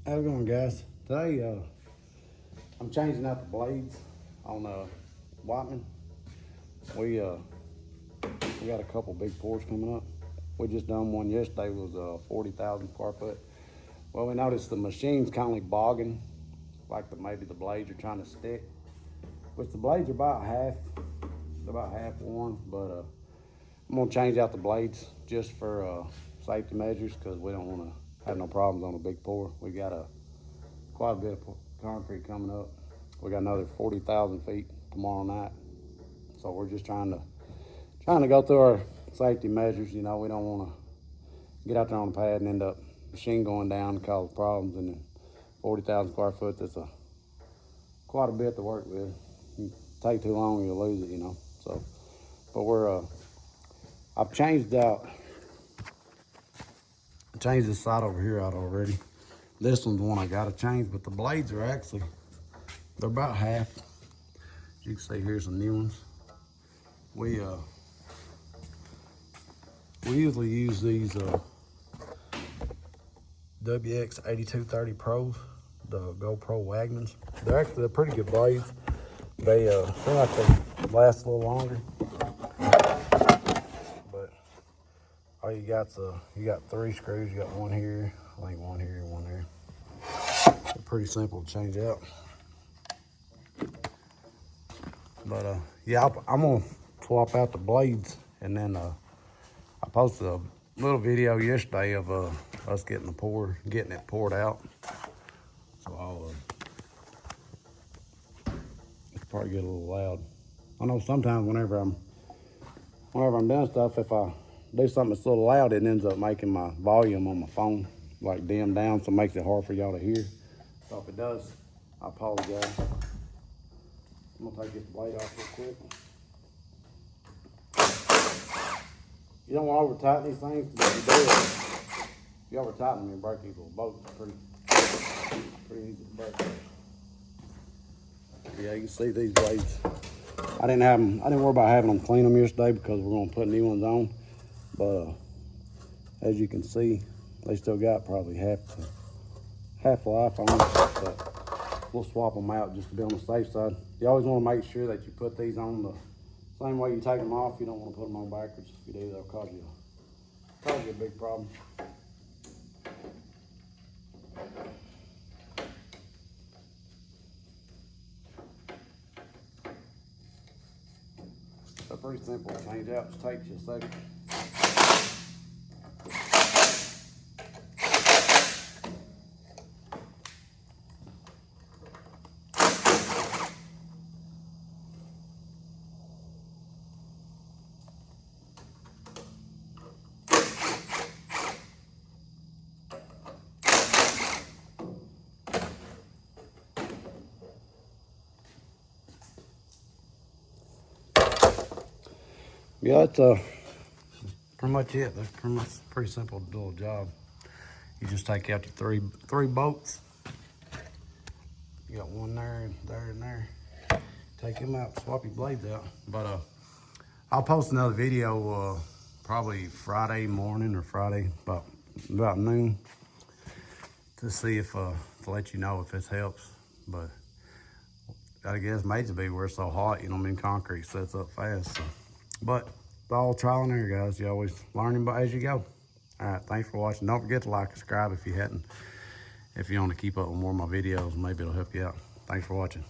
How's it going, guys? Today, I'm changing out the blades on Whitman. We got a couple big pours coming up. We just done one yesterday. It was 40,000 square foot. Well, we noticed the machine's kind of bogging, like maybe the blades are trying to stick. Which the blades are about half worn, but I'm gonna change out the blades just for safety measures because we don't want to have no problems on a big pour. We got quite a bit of concrete coming up. We got another 40,000 feet tomorrow night, so we're just trying to go through our safety measures. You know, we don't want to get out there on the pad and end up machine going down and cause problems. And then 40,000 square foot, that's quite a bit to work with. You take too long, you'll lose it, you know. So, but I've changed this side over here out already. This one's the one I gotta change, but the blades are they're about half. As you can see, here's some new ones. We usually use these WX8230 Pros, the GoPro Wagmans. They're pretty good blades. They seem like they last a little longer. But all you got three screws. You got one here, I think one here, one there. They're pretty simple to change out. But yeah, I'm gonna swap out the blades, and then I posted a little video yesterday of us getting it poured out. So I'll it's probably get a little loud. I know sometimes whenever I'm doing stuff, if I do something that's a little loud, it ends up making my volume on my phone like dim down, so it makes it hard for y'all to hear. So if it does, I apologize. I'm gonna take this blade off real quick. You don't want to over tighten these things, but if you over tighten them, you break these little bolts. Pretty easy to break. Yeah, you can see these blades. I didn't worry about having them clean them yesterday because we're gonna put new ones on. But as you can see, they still got probably half life on them. But we'll swap them out just to be on the safe side. You always want to make sure that you put these on the same way you take them off. You don't want to put them on backwards. If you do, that'll cause you a big problem. So pretty simple to change out. Just takes you a second. Yeah, that's pretty much it. That's pretty simple little job. You just take out your three bolts. You got one there and there and there. Take them out, swap your blades out. But I'll post another video probably Friday morning or Friday about noon to see if to let you know if this helps. But I guess made to be where it's so hot, you know what I mean, concrete sets up fast. So. But it's all trial and error, guys. You always learning as you go. All right, thanks for watching. Don't forget to like and subscribe if you hadn't. If you want to keep up with more of my videos, maybe it'll help you out. Thanks for watching.